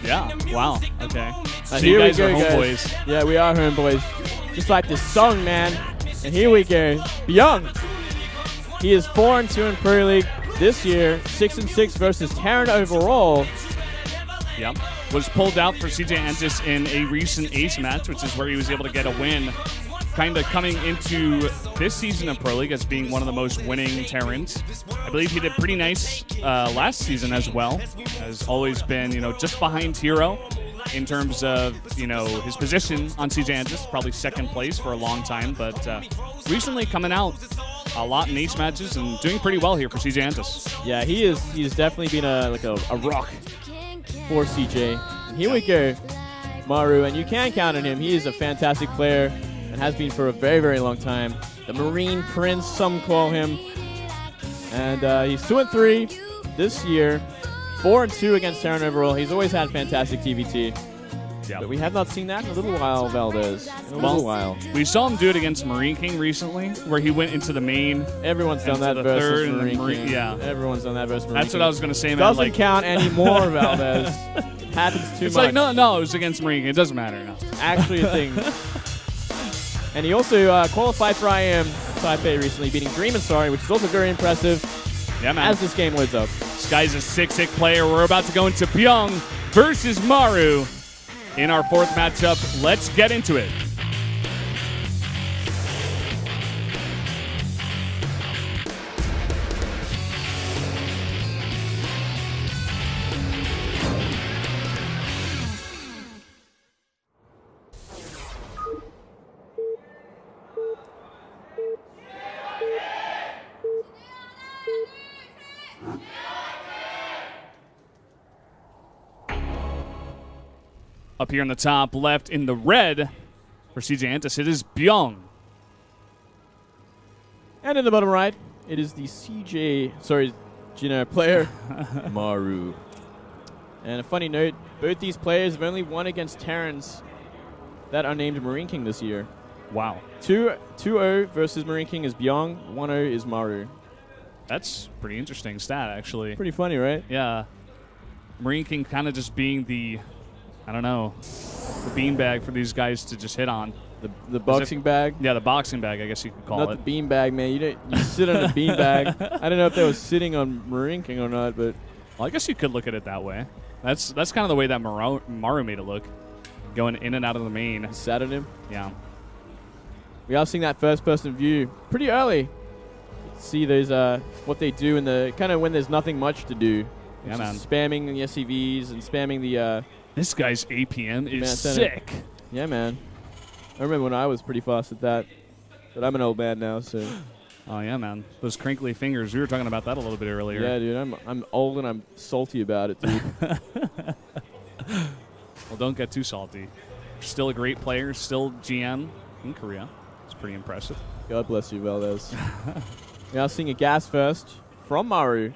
Yeah. Wow. Okay. So here you guys we are go, homeboys. guys. Yeah, we are homeboys. Just like this song, man. And here we go. Bbyong. He is 4-2 in Pro League this year. 6-6 versus Terran overall. Yep. Was pulled out for CJ Antis in a recent Ace match, which is where he was able to get a win. Kind of coming into this season of Pro League as being one of the most winning Terrans. I believe he did pretty nice last season as well. Has always been, just behind Hero in terms of, his position on CJ Antis. Probably second place for a long time, but recently coming out a lot in Ace matches and doing pretty well here for CJ Antis. Yeah, he's definitely been a rock for CJ. And here we go, Maru, and you can count on him. He is a fantastic player and has been for a very, very long time. The Marine Prince, some call him. And he's 2-3 this year, 4-2 against Terran overall. He's always had fantastic TVT. Yep. But we have not seen that in a little while, Valdez. In a little while. We saw him do it against Marine King recently, where he went into the main. Everyone's done that versus Marine King. Yeah. Everyone's done that versus Marine King. That's what I was going to say, man. Doesn't count anymore, Valdez. It happens too much. It's like, no, it was against Marine King. It doesn't matter now. Actually a thing. And he also qualified for IM Taipei recently, beating Dream and Sorry, which is also very impressive. Yeah, man. As this game loads up. This guy's a 6-hit player. We're about to go into Bbyong versus Maru in our fourth matchup. Let's get into it. Up here in the top left in the red for CJ Antis, it is Bbyong. And in the bottom right, it is the Gina player, Maru. And a funny note, both these players have only won against Terrans that are named Marine King this year. Wow. 2-0 versus Marine King is Bbyong, 1-0 is Maru. That's pretty interesting stat, actually. Pretty funny, right? Yeah. Marine King kind of just being the, I don't know, the beanbag for these guys to just hit on. The boxing bag? Yeah, the boxing bag, I guess you could call it. Not the beanbag, man. You sit on a beanbag. I don't know if they was sitting on Marine King or not, but... Well, I guess you could look at it that way. That's kind of the way that Maru made it look. Going in and out of the main. Sat on him? Yeah. We are seeing that first-person view pretty early. See those what they do in the... Kind of when there's nothing much to do. Yeah, man. Spamming the SCVs and spamming the... This guy's APM is sick. Yeah, man. I remember when I was pretty fast at that, but I'm an old man now, so. Oh yeah, man. Those crinkly fingers. We were talking about that a little bit earlier. Yeah, dude. I'm old and I'm salty about it, dude. Well, don't get too salty. Still a great player. Still GM in Korea. It's pretty impressive. God bless you, Valdez. We are seeing a gas first from Maru.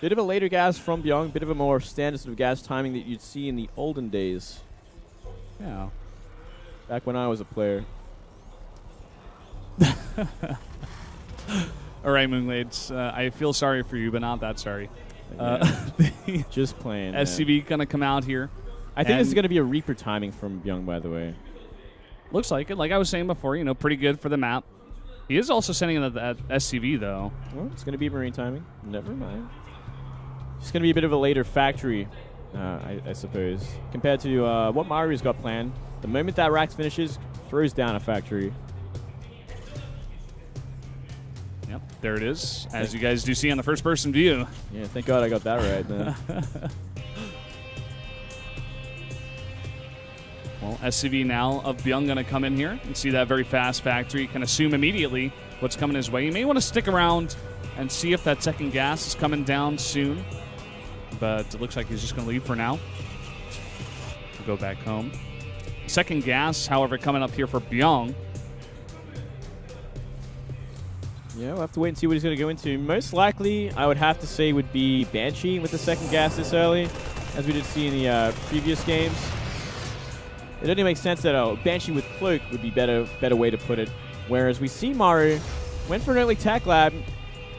Bit of a later gas from Bbyong. Bit of a more standard sort of gas timing that you'd see in the olden days. Yeah. Back when I was a player. All right, Moonglades. I feel sorry for you, but not that sorry. Just playing. SCV going to come out here. I think this is going to be a Reaper timing from Bbyong, by the way. Looks like it. Like I was saying before, pretty good for the map. He is also sending in that SCV, though. Well, it's going to be Marine timing. Never mind. It's going to be a bit of a later factory, I suppose, compared to what Maru's got planned. The moment that Rax finishes, throws down a factory. Yep, there it is, as you guys do see on the first-person view. Yeah, thank God I got that right then. Well, SCV now of Bbyong going to come in here and see that very fast factory. Can assume immediately what's coming his way. You may want to stick around and see if that second gas is coming down soon. But it looks like he's just going to leave for now. We'll go back home. Second gas, however, coming up here for Bbyong. Yeah, we'll have to wait and see what he's going to go into. Most likely, I would have to say, would be Banshee with the second gas this early, as we did see in the previous games. It only makes sense that Banshee with Cloak would be better way to put it. Whereas we see Maru went for an early Tech Lab,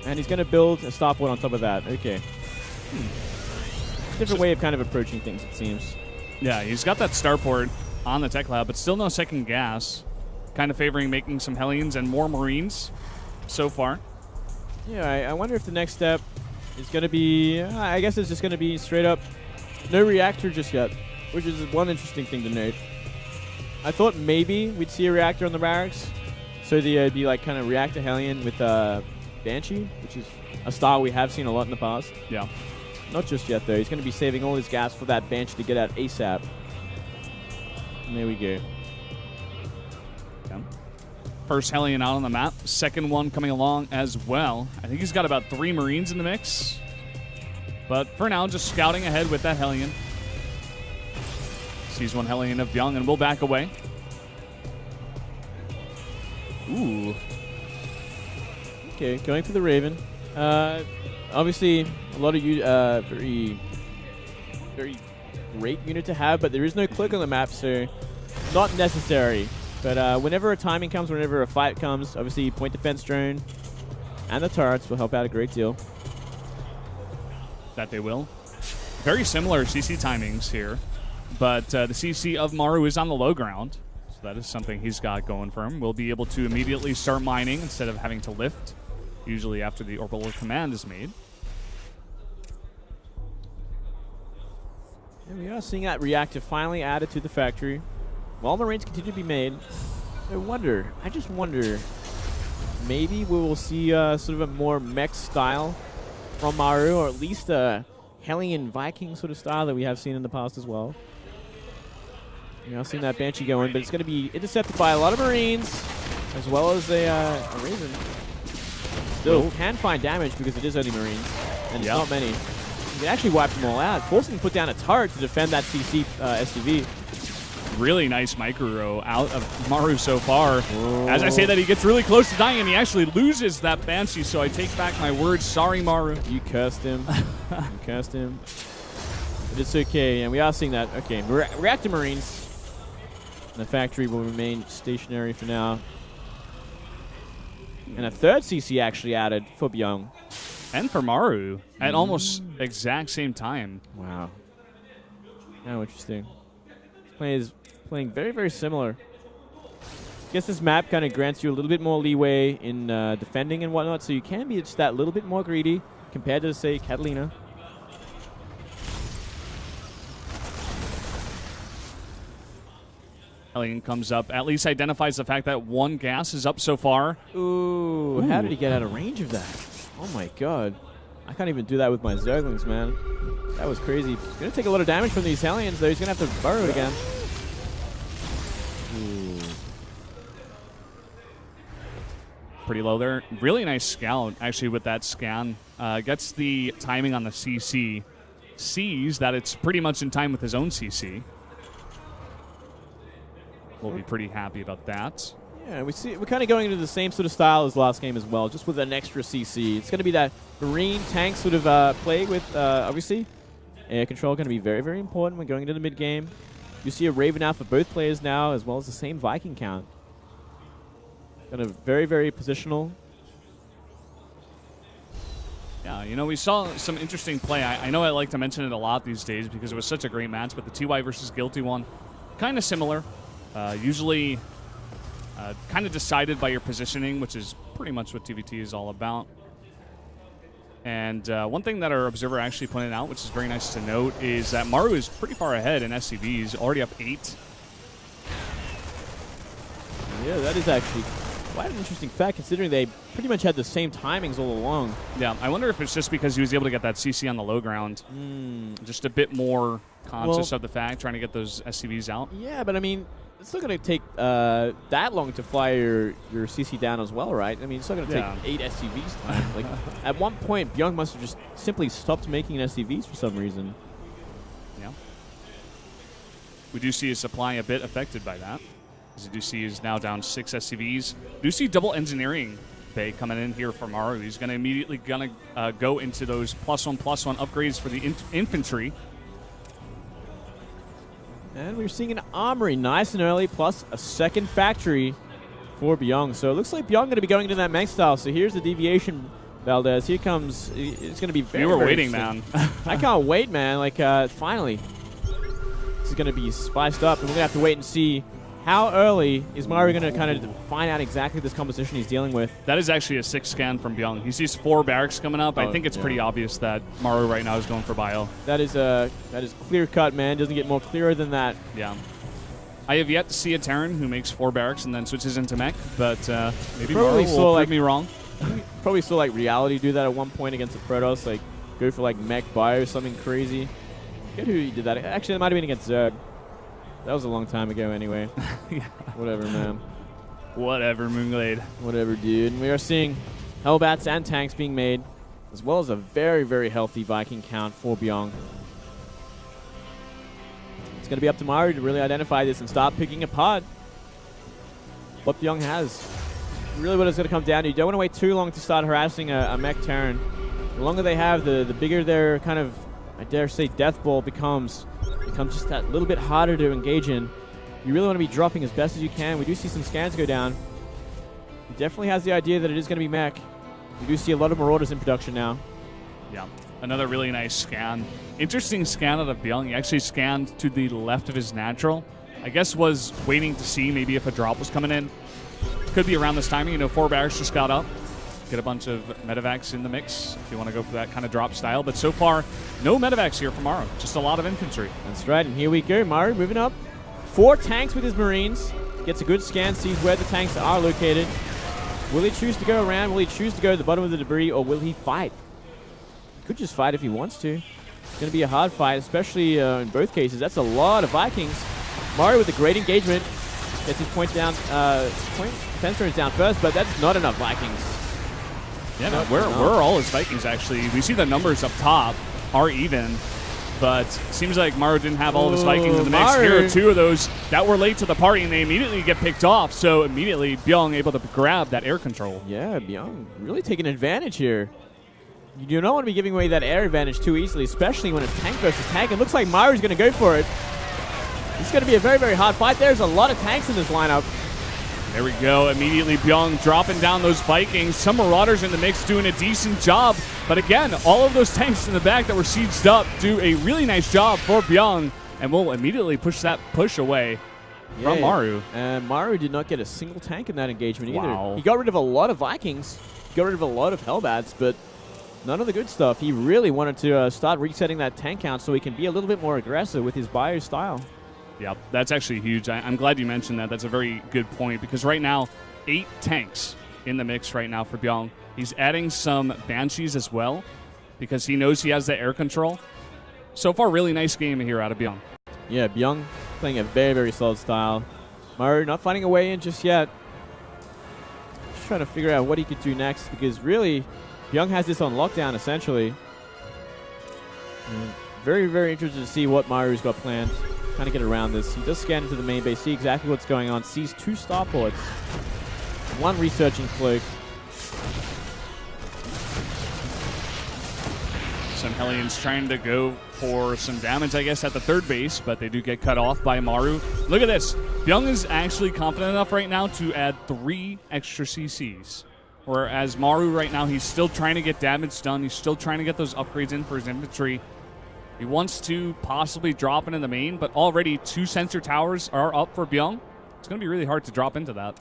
and he's going to build a starport on top of that. Okay. different way of kind of approaching things, it seems. Yeah, he's got that starport on the tech lab, but still no second gas. Kind of favoring making some Hellions and more Marines so far. Yeah, I wonder if the next step is going to be, I guess it's just going to be straight up no reactor just yet, which is one interesting thing to note. I thought maybe we'd see a reactor on the barracks, so there'd be like kind of reactor Hellion with Banshee, which is a style we have seen a lot in the past. Yeah. Not just yet, though. He's going to be saving all his gas for that Banshee to get out ASAP. And there we go. Yeah. First Hellion out on the map. Second one coming along as well. I think he's got about 3 Marines in the mix. But for now, just scouting ahead with that Hellion. Sees one Hellion of Bbyong and will back away. Ooh. Okay, going for the Raven. Obviously, a lot of very great unit to have, but there is no click on the map, so not necessary. But whenever a timing comes, whenever a fight comes, obviously point defense drone and the turrets will help out a great deal. That they will. Very similar CC timings here, but the CC of Maru is on the low ground, so that is something he's got going for him. We'll be able to immediately start mining instead of having to lift, usually after the orbital command is made. And we are seeing that reactor finally added to the factory. While the rains continue to be made, I just wonder, maybe we will see sort of a more mech style from Maru, or at least a Hellion Viking sort of style that we have seen in the past as well. You know, I've seen that Banshee going, but it's going to be intercepted by a lot of Marines, as well as a Raven. Still can find damage because it is only Marines, and it's not many. You can actually wipe them all out, forcing him to put down a turret to defend that CC SUV. Really nice micro out of Maru so far. Whoa. As I say that, he gets really close to dying, and he actually loses that Banshee, so I take back my words. Sorry, Maru. You cursed him. You cursed him. But it's okay, and we are seeing that. Okay, reactor Marines. And the factory will remain stationary for now. And a third CC actually added for Bbyong. And for Maru at almost exact same time. Wow. How interesting. This play is playing very, very similar. I guess this map kind of grants you a little bit more leeway in defending and whatnot, so you can be just that little bit more greedy compared to, say, Catalina. Hellion comes up, at least identifies the fact that one gas is up so far. Ooh, how did he get out of range of that? Oh my god. I can't even do that with my Zerglings, man. That was crazy. He's going to take a lot of damage from these Hellions, though. He's going to have to burrow it again. Ooh. Pretty low there. Really nice scout, actually, with that scan. Gets the timing on the CC. Sees that it's pretty much in time with his own CC. We'll be pretty happy about that. Yeah, we're kind of going into the same sort of style as last game as well, just with an extra CC. It's going to be that Marine tank sort of play with, obviously, air control going to be very, very important when going into the mid-game. You see a Raven out for both players now, as well as the same Viking count. Kind of very, very positional. Yeah, you know, we saw some interesting play. I know I like to mention it a lot these days because it was such a great match, but the TY versus Guilty one, kind of similar. Usually kind of decided by your positioning, which is pretty much what TVT is all about. And one thing that our observer actually pointed out, which is very nice to note, is that Maru is pretty far ahead in SCVs, already up 8. Yeah, that is actually quite an interesting fact, considering they pretty much had the same timings all along. Yeah, I wonder if it's just because he was able to get that CC on the low ground. Just a bit more conscious of the fact, trying to get those SCVs out. Yeah, but I mean, it's not going to take that long to fly your CC down as well, right? I mean, it's not going to take 8 SCVs time. Like, at one point, Bbyong must have just simply stopped making SCVs for some reason. Yeah. We do see his supply a bit affected by that. As you do see, he's now down 6 SCVs. Do see double engineering bay coming in here for Maru. He's going to immediately go into those +1/+1 upgrades for the infantry. And we're seeing an armory nice and early, plus a second factory for Bbyong. So it looks like Bbyong going to be going into that mech style. So here's the deviation Valdez. Here comes. It's going to be very, we were very waiting, man. I can't wait, man. Like, finally. This is going to be spiced up, and we're going to have to wait and see how early is Maru going to kind of find out exactly this composition he's dealing with. That is actually a 6 scan from Bbyong. He sees 4 barracks coming up. I think it's pretty obvious that Maru right now is going for bio. That is clear cut, man. Doesn't get more clearer than that. Yeah. I have yet to see a Terran who makes 4 barracks and then switches into mech, but maybe Maru will prove me wrong. Probably saw like Reality do that at one point against the Protoss, like go for like mech bio or something crazy. Forget who he did that. Actually, it might have been against Zerg. That was a long time ago anyway. Yeah. Whatever, man. Whatever, Moonglade. Whatever, dude. And we are seeing Hellbats and tanks being made, as well as a very, very healthy Viking count for Bbyong. It's going to be up to Maru to really identify this and start picking apart what Bbyong has. Really what it's going to come down to. You don't want to wait too long to start harassing a mech Terran. The longer they have, the bigger their kind of, I dare say, death ball becomes just that little bit harder to engage in. You really want to be dropping as best as you can. We do see some scans go down. He definitely has the idea that it is going to be mech. We do see a lot of Marauders in production now. Yeah, another really nice scan. Interesting scan out of Bbyong. He actually scanned to the left of his natural. I guess was waiting to see maybe if a drop was coming in. Could be around this timing. You know, 4 barracks just got up. Get a bunch of medevacs in the mix if you want to go for that kind of drop style. But so far, no medevacs here from Maru. Just a lot of infantry. That's right, and here we go. Maru moving up. 4 tanks with his Marines. Gets a good scan, sees where the tanks are located. Will he choose to go around? Will he choose to go to the bottom of the debris, or will he fight? He could just fight if he wants to. It's going to be a hard fight, especially in both cases. That's a lot of Vikings. Maru with a great engagement. Gets his point down. Defense turns down first, but that's not enough Vikings. Yeah, no, where are all his Vikings, actually? We see the numbers up top are even, but seems like Maru didn't have all of his Vikings in the mix. Here are 2 of those that were late to the party, and they immediately get picked off, so immediately Bbyong able to grab that air control. Yeah, Bbyong really taking advantage here. You do not want to be giving away that air advantage too easily, especially when it's tank versus tank. It looks like Maru's going to go for it. It's going to be a very, very hard fight. There's a lot of tanks in this lineup. There we go. Immediately Bbyong dropping down those Vikings. Some Marauders in the mix doing a decent job. But again, all of those tanks in the back that were sieged up do a really nice job for Bbyong. And will immediately push that push away from Maru. And Maru did not get a single tank in that engagement either. Wow. He got rid of a lot of Vikings. He got rid of a lot of Hellbats, but none of the good stuff. He really wanted to start resetting that tank count so he can be a little bit more aggressive with his bio style. Yeah, that's actually huge. I'm glad you mentioned that. That's a very good point because right now, 8 tanks in the mix right now for Bbyong. He's adding some Banshees as well because he knows he has the air control. So far, really nice game here out of Bbyong. Yeah, Bbyong playing a very, very solid style. Maru not finding a way in just yet. Just trying to figure out what he could do next because really, Bbyong has this on lockdown essentially. Very, very interested to see what Maru's got planned. Trying to get around this. He does scan into the main base, see exactly what's going on, sees 2 starports, 1 researching cloak. Some Hellions trying to go for some damage, I guess, at the 3rd base, but they do get cut off by Maru. Look at this. Bbyong is actually confident enough right now to add 3 extra CCs. Whereas Maru right now, he's still trying to get damage done. He's still trying to get those upgrades in for his infantry. He wants to possibly drop into the main, but already 2 sensor towers are up for Bbyong. It's going to be really hard to drop into that.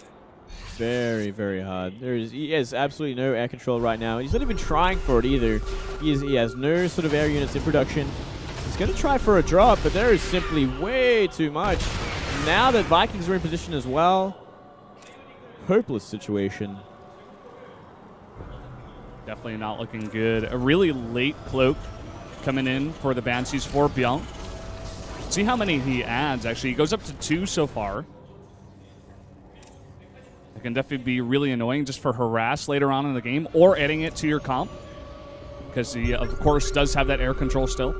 Very, very hard. He has absolutely no air control right now. He's not even trying for it either. He has no sort of air units in production. He's going to try for a drop, but there is simply way too much. Now that Vikings are in position as well, hopeless situation. Definitely not looking good. A really late cloak coming in for the Banshees for Bbyong. See how many he adds, actually. He goes up to 2 so far. It can definitely be really annoying just for harass later on in the game or adding it to your comp because he, of course, does have that air control still.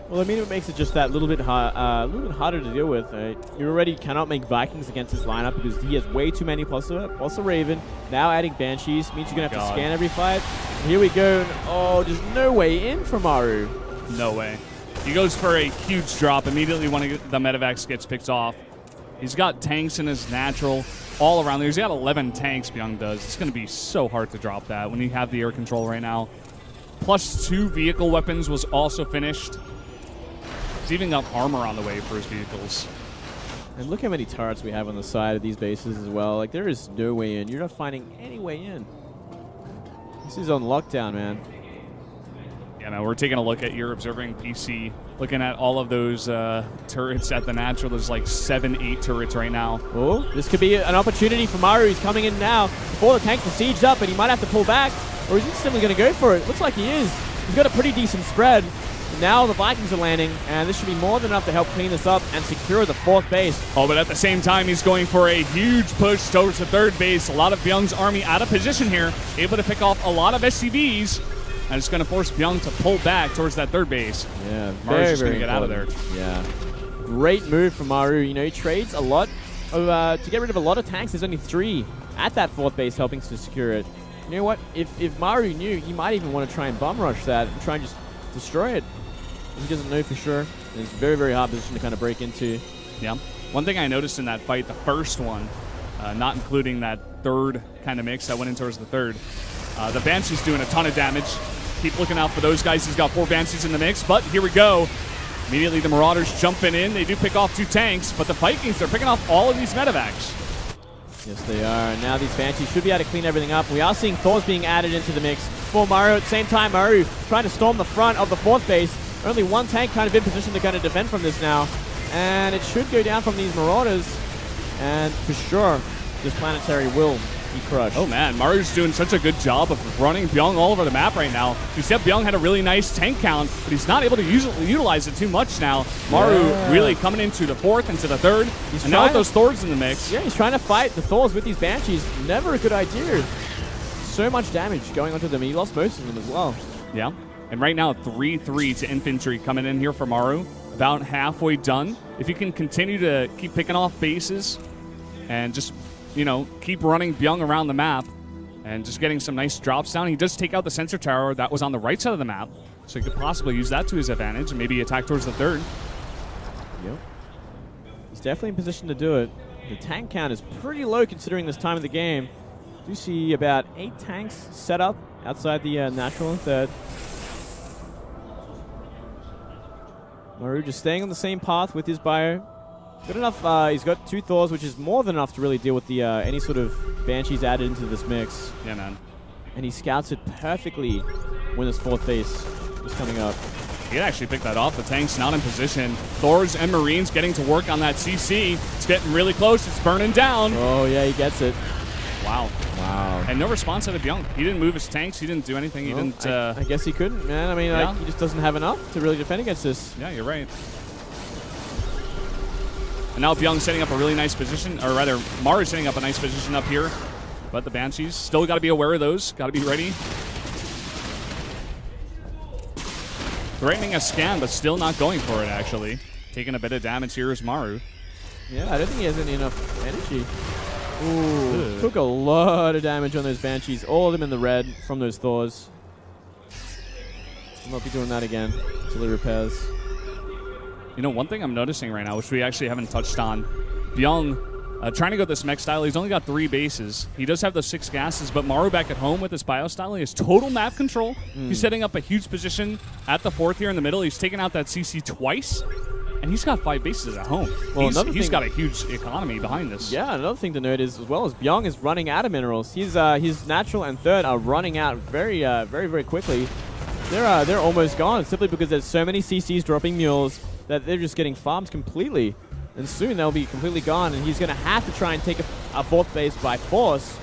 Well, I mean, it makes it just that little bit harder to deal with. You already cannot make Vikings against his lineup because he has way too many plus a Raven. Now adding Banshees means you're going to have to scan every fight. Here we go. Oh, there's no way in for Maru. No way. He goes for a huge drop. Immediately one of the medevacs gets picked off. He's got tanks in his natural all around there. He's got 11 tanks, Bbyong does. It's going to be so hard to drop that when you have the air control right now. +2 vehicle weapons was also finished. He's even got armor on the way for his vehicles. And look how many turrets we have on the side of these bases as well. Like, there is no way in. You're not finding any way in. This is on lockdown, man. Yeah, man, we're taking a look at your observing PC, looking at all of those turrets at the natural. There's like 7, 8 turrets right now. Oh, this could be an opportunity for Maru. He's coming in now before the tanks are sieged up, and he might have to pull back, or is he simply going to go for it? Looks like he is. He's got a pretty decent spread. Now the Vikings are landing, and this should be more than enough to help clean this up and secure the 4th base. Oh, but at the same time, he's going for a huge push towards the 3rd base. A lot of Bbyong's army out of position here, able to pick off a lot of SCVs. And it's going to force Bbyong to pull back towards that 3rd base. Yeah, Maru's just very going to get out of there. Yeah. Great move from Maru. You know, he trades a lot of, to get rid of a lot of tanks. There's only 3 at that 4th base helping to secure it. You know what? If Maru knew, he might even want to try and bum rush that and try and just destroy it. He doesn't know for sure. It's a very, very hard position to kind of break into. Yeah. One thing I noticed in that fight, the first one, not including that 3rd kind of mix that went in towards the 3rd, the Banshee's doing a ton of damage. Keep looking out for those guys. He's got 4 Banshees in the mix, but here we go. Immediately the Marauders jumping in. They do pick off 2 tanks, but the Vikings, they're picking off all of these medevacs. Yes, they are. And now these Banshees should be able to clean everything up. We are seeing Thors being added into the mix for Maru. At the same time, Maru trying to storm the front of the 4th base. Only 1 tank kind of in position to kind of defend from this now. And it should go down from these Marauders. And for sure, this planetary will be crushed. Oh man, Maru's doing such a good job of running Bbyong all over the map right now. You said Bbyong had a really nice tank count, but he's not able to utilize it too much now. Maru really coming into the 4th and to the 3rd. And now with those Thors in the mix. Yeah, he's trying to fight the Thors with these Banshees. Never a good idea. So much damage going onto them. He lost most of them as well. Yeah. And right now, 3-3 to infantry coming in here for Maru. About halfway done. If you can continue to keep picking off bases and just, you know, keep running Bbyong around the map and just getting some nice drops down. He does take out the sensor tower that was on the right side of the map, so he could possibly use that to his advantage and maybe attack towards the 3rd. Yep. He's definitely in position to do it. The tank count is pretty low considering this time of the game. Do see about 8 tanks set up outside the natural and 3rd. Maru just staying on the same path with his bio. Good enough. He's got 2 Thors, which is more than enough to really deal with the any sort of Banshees added into this mix. Yeah, man. And he scouts it perfectly when this 4th base is coming up. He can actually pick that off. The tank's not in position. Thors and Marines getting to work on that CC. It's getting really close. It's burning down. Oh, yeah, he gets it. Wow. Wow. And no response out of Bbyong. He didn't move his tanks. He didn't do anything. He didn't. I guess he couldn't, man. I mean, like, he just doesn't have enough to really defend against this. Yeah, you're right. And now Bbyong setting up a really nice position, or rather, Maru setting up a nice position up here. But the Banshees still got to be aware of those. Got to be ready. Threatening a scan, but still not going for it, actually. Taking a bit of damage here is Maru. Yeah, I don't think he has any enough energy. Ooh, took a lot of damage on those Banshees. All of them in the red from those Thors. I'll not be doing that again until he repairs. You know, one thing I'm noticing right now, which we actually haven't touched on, Bbyong trying to go this mech style. He's only got 3 bases. He does have those 6 gases, but Maru back at home with his bio style, he has total map control. He's setting up a huge position at the 4th here in the middle. He's taken out that CC twice. And he's got 5 bases at home. Well, he's got a huge economy behind this. Yeah, another thing to note is, as well as Bbyong is running out of minerals. His natural and 3rd are running out very, very quickly. They're almost gone simply because there's so many CCs dropping mules that they're just getting farmed completely. And soon they'll be completely gone, and he's going to have to try and take a 4th base by force.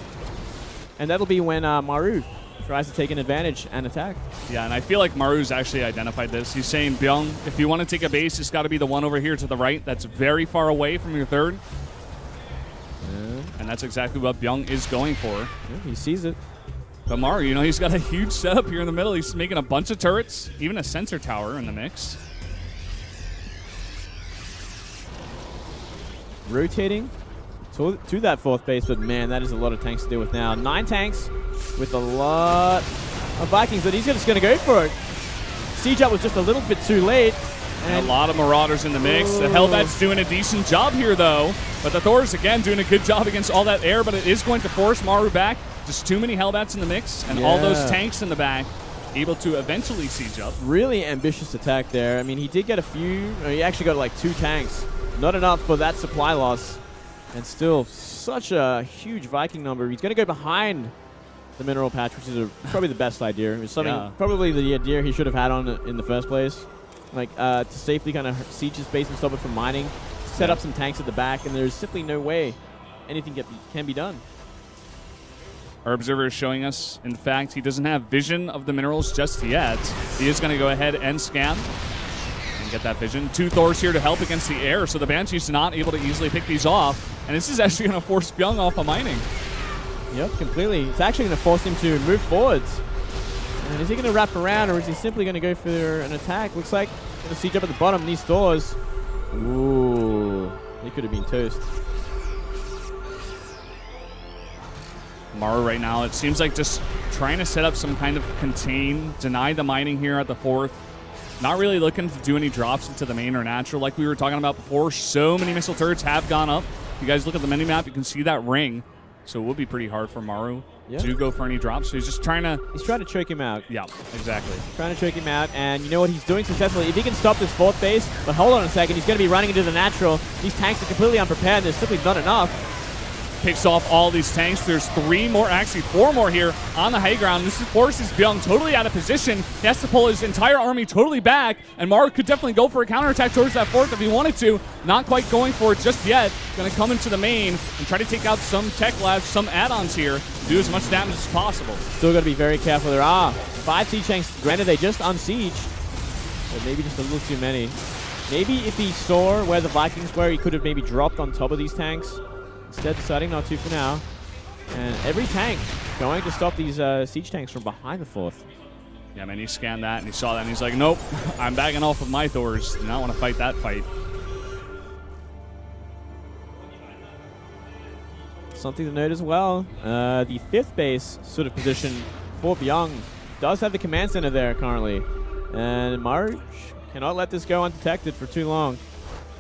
And that'll be when Maru tries to take an advantage and attack. Yeah, and I feel like Maru's actually identified this. He's saying, Bbyong, if you want to take a base, it's got to be the one over here to the right that's very far away from your 3rd. Yeah. And that's exactly what Bbyong is going for. Yeah, he sees it. But Maru, you know, he's got a huge setup here in the middle. He's making a bunch of turrets, even a sensor tower in the mix. Rotating to that 4th base, but man, that is a lot of tanks to deal with now. 9 tanks with a lot of Vikings, but he's just going to go for it. Siege up was just a little bit too late, And a lot of Marauders in the mix. The Hellbat's doing a decent job here, though. But the Thor's, again, doing a good job against all that air, but it is going to force Maru back. Just too many Hellbats in the mix, and all those tanks in the back able to eventually siege up. Really ambitious attack there. I mean, he did get a few. He actually got like 2 tanks. Not enough for that supply loss. And still such a huge Viking number. He's going to go behind the mineral patch, which is probably the best idea. It was something probably the idea he should have had on in the first place. Like to safely kind of siege his base and stop it from mining. Set up some tanks at the back, and there's simply no way anything can be done. Our observer is showing us, in fact, he doesn't have vision of the minerals just yet. He is going to go ahead and scan and get that vision. 2 Thors here to help against the air, so the Banshee's not able to easily pick these off. And this is actually going to force Bbyong off of mining. Yep, completely. It's actually going to force him to move forwards. And is he going to wrap around, or is he simply going to go for an attack? Looks like going to siege up at the bottom. These Thors. Ooh, he could have been toast. Maru right now, it seems like just trying to set up some kind of contain, deny the mining here at the 4th. Not really looking to do any drops into the main or natural like we were talking about before. So many missile turrets have gone up. If you guys look at the mini-map, you can see that ring. So it will be pretty hard for Maru to go for any drops. So he's just trying to... He's trying to choke him out. Yeah, exactly. Trying to choke him out, and you know what he's doing successfully? If he can stop this 4th base, but hold on a second, he's going to be running into the natural. These tanks are completely unprepared. There's simply not enough. Picks off all these tanks. There's 3 more, actually 4 more here on the high ground. This forces Bbyong totally out of position. He has to pull his entire army totally back, and Maru could definitely go for a counterattack towards that 4th if he wanted to. Not quite going for it just yet. Going to come into the main and try to take out some tech labs, some add-ons here, do as much damage as possible. Still got to be very careful. There are 5 siege tanks. Granted, they just unsieged, but maybe just a little too many. Maybe if he saw where the Vikings were, he could have maybe dropped on top of these tanks. Instead, deciding not to for now. And every tank going to stop these siege tanks from behind the 4th. Yeah, man, he scanned that and he saw that and he's like, nope, I'm backing off of my Thors. Do not want to fight that fight. Something to note as well, the 5th base sort of position for Bbyong does have the command center there currently. And Maru cannot let this go undetected for too long.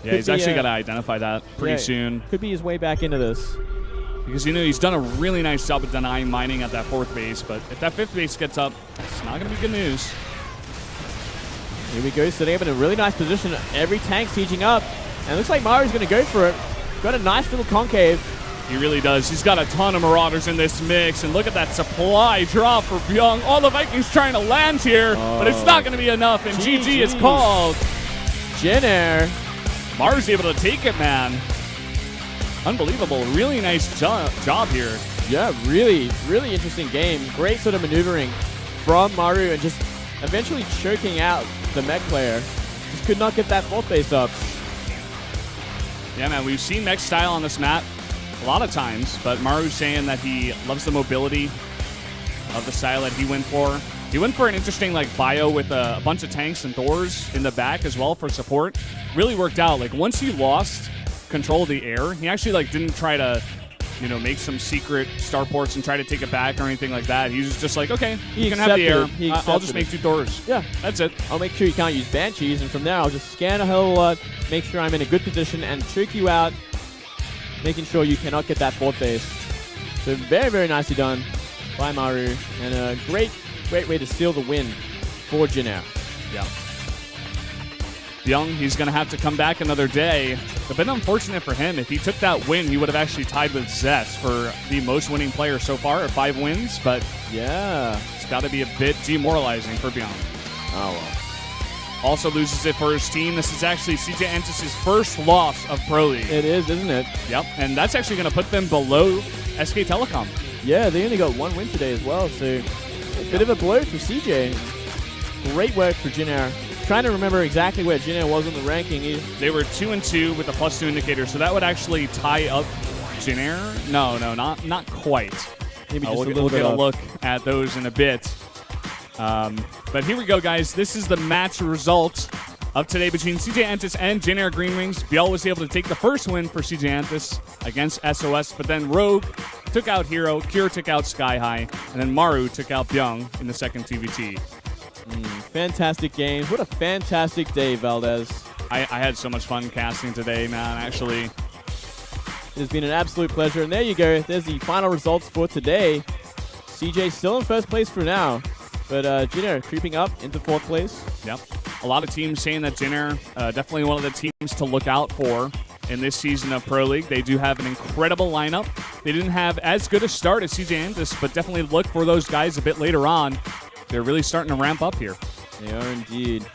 Yeah, he's actually got to identify that pretty soon. Could be his way back into this. Because, you know, he's done a really nice job of denying mining at that 4th base, but if that 5th base gets up, it's not going to be good news. Here we go, sitting up in a really nice position. Every tank sieging up. And it looks like Maru's going to go for it. Got a nice little concave. He really does. He's got a ton of Marauders in this mix, and look at that supply drop for Bbyong. All the Vikings trying to land here, but it's not going to be enough, and GG is called. Jin Air. Maru's able to take it, man. Unbelievable. Really nice job here. Yeah, really, really interesting game. Great sort of maneuvering from Maru and just eventually choking out the mech player. Just could not get that 4th base up. Yeah, man, we've seen mech style on this map a lot of times, but Maru's saying that he loves the mobility of the style that he went for. He went for an interesting like bio with a bunch of tanks and Thors in the back as well for support. Really worked out. Like once he lost control of the air, he actually like didn't try to, you know, make some secret starports and try to take it back or anything like that. He was just like, okay, you can have the air. I'll just make 2 Thors. Yeah, that's it. I'll make sure you can't use Banshees, and from there I'll just scan a whole lot, make sure I'm in a good position, and choke you out, making sure you cannot get that 4th base. So very, very nicely done by Maru, and a great way to steal the win for Jin Air. Yeah. Bbyong, he's going to have to come back another day. A bit unfortunate for him. If he took that win, he would have actually tied with Zest for the most winning player so far at 5 wins. But yeah, it's got to be a bit demoralizing for Bbyong. Oh, well. Also loses it for his team. This is actually CJ Entis' first loss of Pro League. It is, isn't it? Yep, and that's actually going to put them below SK Telecom. Yeah, they only got 1 win today as well, so a bit of a blow for CJ. Great work for Jin Air. Trying to remember exactly where Jin Air was in the ranking. They were 2-2 with a +2 indicator, so that would actually tie up Jin Air. No, not quite. Maybe just we'll get a look at those in a bit. But here we go, guys. This is the match result of today between CJ Entis and Jin Air Green Wings. Bbyong was able to take the first win for CJ Entis against SOS, but then Rogue took out Hero, Cure took out Sky High, and then Maru took out Bbyong in the second TVT. fantastic games. What a fantastic day, Valdez. I had so much fun casting today, man. Actually, it has been an absolute pleasure. And there you go. There's the final results for today. CJ still in first place for now, but Jinner creeping up into fourth place. Yep. A lot of teams saying that Jinner, definitely one of the teams to look out for in this season of Pro League. They do have an incredible lineup. They didn't have as good a start as CJ Andis, but definitely look for those guys a bit later on. They're really starting to ramp up here. They are indeed.